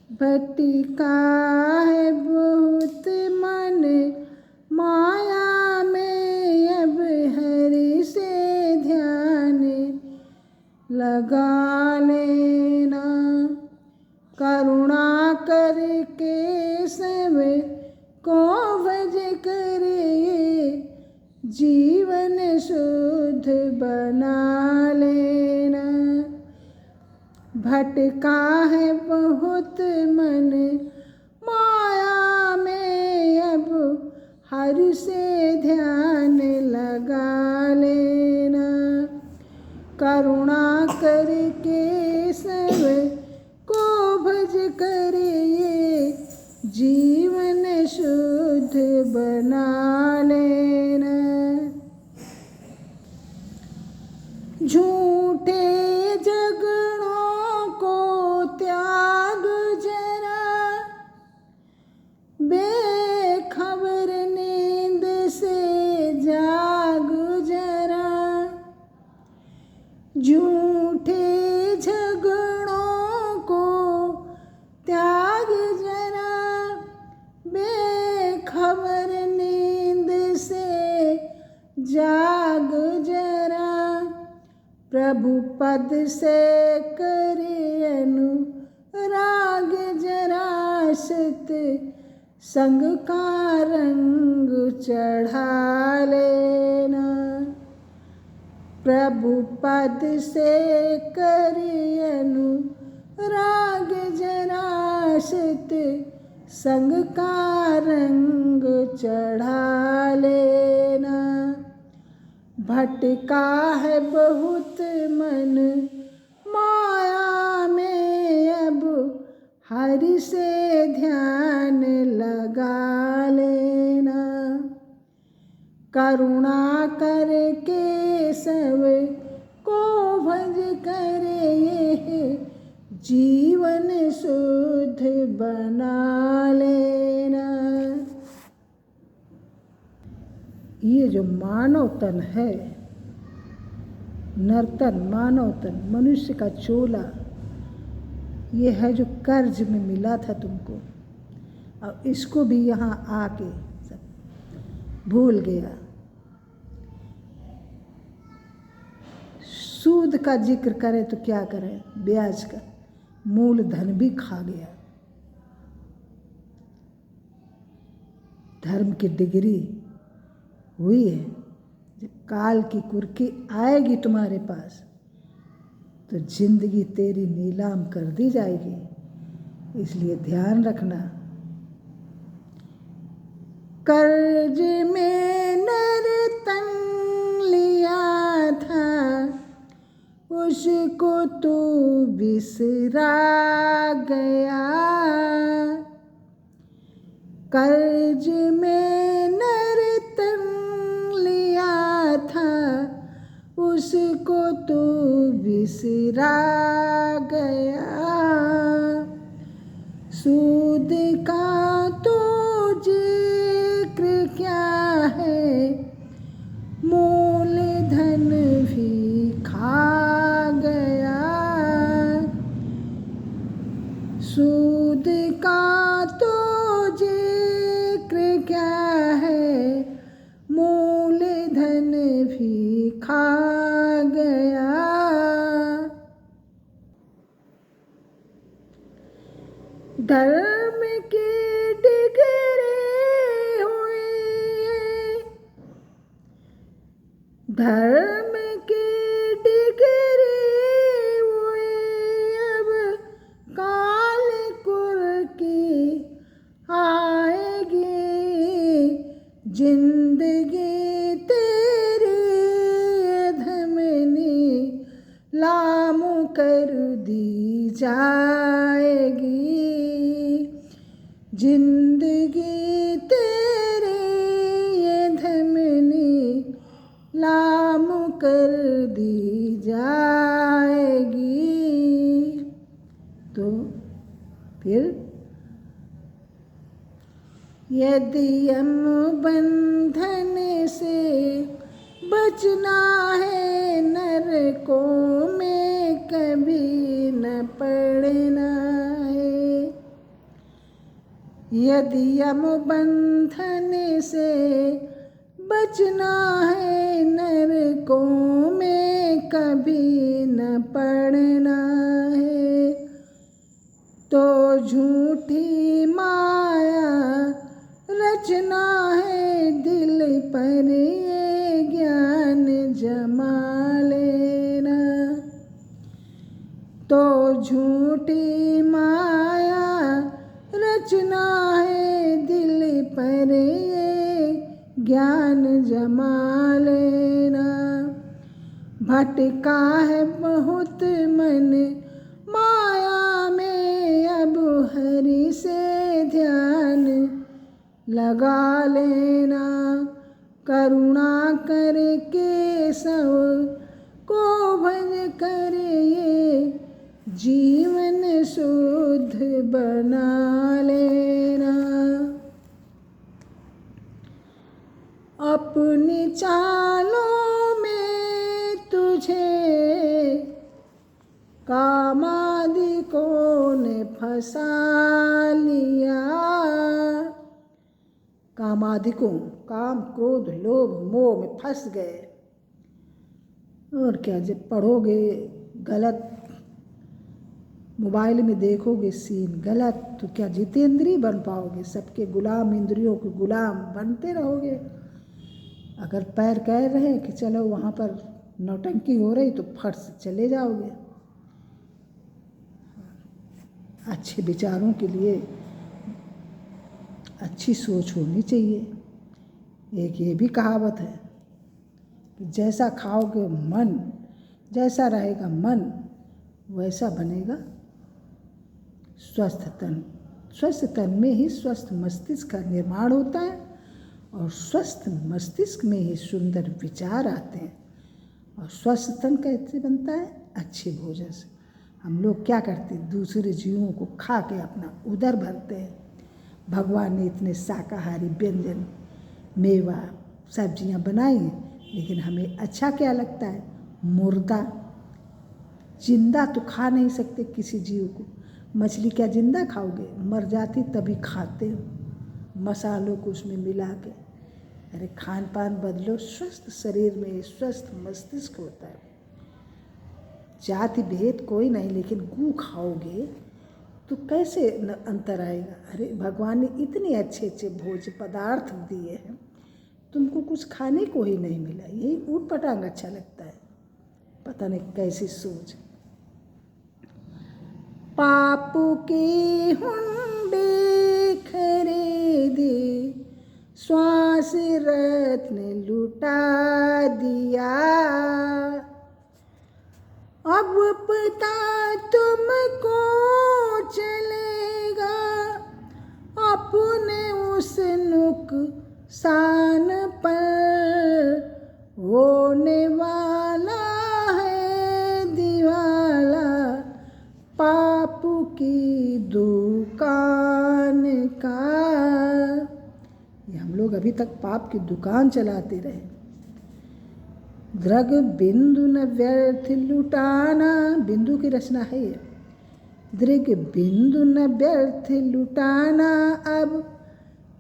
भटका है बहुत मन माया में, अब हरि से ध्यान लगा लेना। करुणा करके सब को भज करे, जीवन शुद्ध बना लेना। भटका है बहुत मन माया में, अब हरि से ध्यान लगा लेना। करुणा करके सब को भज करे, जीवन शुद्ध बना लेना। झूठे झगड़ों को त्याग जरा, बेखबर नींद से जाग जरा। झूठे झगड़ों को त्याग जरा, बेखबर नींद से जाग जरा। प्रभु पद से करे अनुराग जरा, सत संग का रंग चढ़ा लेना। प्रभु पद से करे अनुराग जरा, सत संग का रंग चढ़ा लेना। भटका है बहुत मन माया में, अब हरि से ध्यान लगा लेना। करुणा करके सब को भज करे, जीवन शुद्ध बना लेना। ये जो मानव तन है, नर्तन मानव तन, मनुष्य का चोला, ये है जो कर्ज में मिला था तुमको, और इसको भी यहाँ आके सब भूल गया। सूद का जिक्र करे तो क्या करे, ब्याज का मूलधन भी खा गया। धर्म की डिग्री हुई है, जब काल की कुर्की आएगी तुम्हारे पास तो जिंदगी तेरी नीलाम कर दी जाएगी, इसलिए ध्यान रखना। कर्ज में नर्तन लिया था, उसको तू बिसरा गया। कर्ज में नर्तन लिया था, उसको तू बिसरा गया। सूद का तो जिक्र क्या है, मूलधन भी खा गया। सूद का तो जिक्र क्या है, मूलधन भी खा गया। धर्म की डिग्री हुई, धर्म की डिग्री हुई, अब काल कुर्की आएगी। जिंदगी तेरी धमनी लाम कर दी जाएगी। जिंदगी तेरी धमनी लाम कर दी जाएगी। तो फिर यदि यम बंधन से बचना है, नरकों में कभी न पड़ना है। यदि यम बंधन से बचना है, नरकों में कभी न पड़ना है, तो झूठी माया रचना है, दिल पर ये ज्ञान जमा लेना। तो झूठी माया रचना है, दिल पर ये ज्ञान जमा लेना। भटका है बहुत मन माया में, अब हरि से ध्यान लगा लेना। करुणा करके सब को भज कर ये जीवन शुद्ध बना लेना। अपनी चालों में तुझे कामादिकों ने फंसा लिया। कामादिकों, काम क्रोध लोभ मोह में फंस गए। और क्या, जब पढ़ोगे गलत, मोबाइल में देखोगे सीन गलत, तो क्या जितेंद्रिय बन पाओगे? सबके गुलाम, इंद्रियों के गुलाम बनते रहोगे। अगर पैर कह रहे कि चलो वहाँ पर नौटंकी हो रही, तो फट से चले जाओगे। अच्छे विचारों के लिए अच्छी सोच होनी चाहिए। एक ये भी कहावत है कि जैसा खाओगे मन, जैसा रहेगा मन, वैसा बनेगा स्वस्थ तन। स्वस्थ तन में ही स्वस्थ मस्तिष्क का निर्माण होता है, और स्वस्थ मस्तिष्क में ही सुंदर विचार आते हैं। और स्वस्थ तन कैसे बनता है? अच्छे भोजन से। हम लोग क्या करते हैं? दूसरे जीवों को खा के अपना उदर भरते हैं। भगवान ने इतने शाकाहारी व्यंजन, मेवा, सब्जियां बनाई हैं, लेकिन हमें अच्छा क्या लगता है? मुर्दा। जिंदा तो खा नहीं सकते किसी जीव को। मछली क्या जिंदा खाओगे? मर जाती तभी खाते हो, मसालों को उसमें मिला के। अरे खान पान बदलो, स्वस्थ शरीर में स्वस्थ मस्तिष्क होता है। जाति भेद कोई नहीं, लेकिन गू खाओगे तो कैसे अंतर आएगा? अरे भगवान ने इतने अच्छे अच्छे भोज्य पदार्थ दिए हैं, तुमको कुछ खाने को ही नहीं मिला, यही ऊट पटांग अच्छा लगता है। पता नहीं कैसी सोच। पाप की हुंडी खरीदी, श्वास रत्न लुटा दिया। अब पता तुमको चलेगा, अपने उस नुकसान पर होने वाला है दिवाला पाप की दुकान का। ये हम लोग अभी तक पाप की दुकान चलाते रहे। दृग बिंदु न व्यर्थ लुटाना, बिंदु की रचना है ये। दृग बिंदु न व्यर्थ लुटाना, अब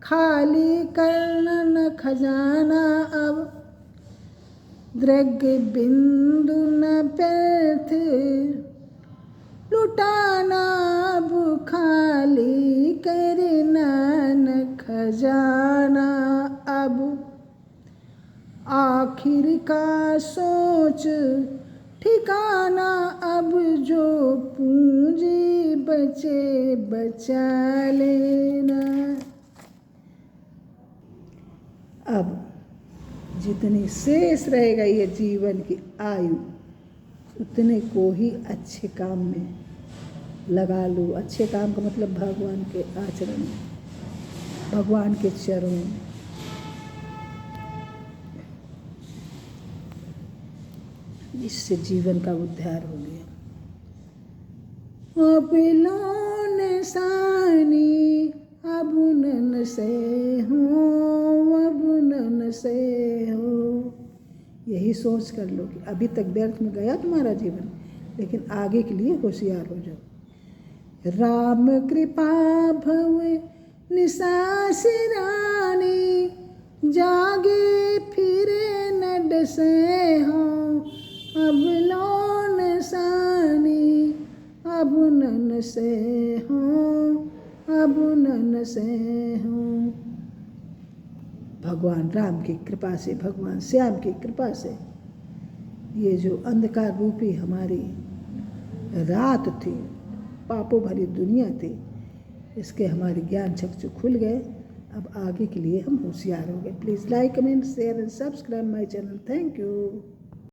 खाली करना न खजाना। अब दृग बिंदु न व्यर्थ लुटाना, अब खाली करना न खजाना। अब आखिर का सोच ठिकाना, अब जो पूंजी बचे बचा लेना। अब जितनी शेष रहेगा ये जीवन की आयु, उतने को ही अच्छे काम में लगा लो। अच्छे काम का मतलब भगवान के आचरण, भगवान के चरणों। इससे जीवन का उद्धार हो गया। अब लोन सानी अब नन से हो, अब नन से हो। यही सोच कर लो कि अभी तक व्यर्थ में गया तुम्हारा जीवन, लेकिन आगे के लिए होशियार हो जाओ। राम कृपा भव निसास रानी, जागे फिरे न डसे हो, अब लौन सानी, अब नन से हो, अब नन से हो। भगवान राम की कृपा से, भगवान श्याम की कृपा से ये जो अंधकार रूपी हमारी रात थी, पापों भरी दुनिया थी, इसके हमारे ज्ञान चक्षु खुल गए। अब आगे के लिए हम होशियार हो गए। Please like, comment, share and subscribe my channel. Thank you.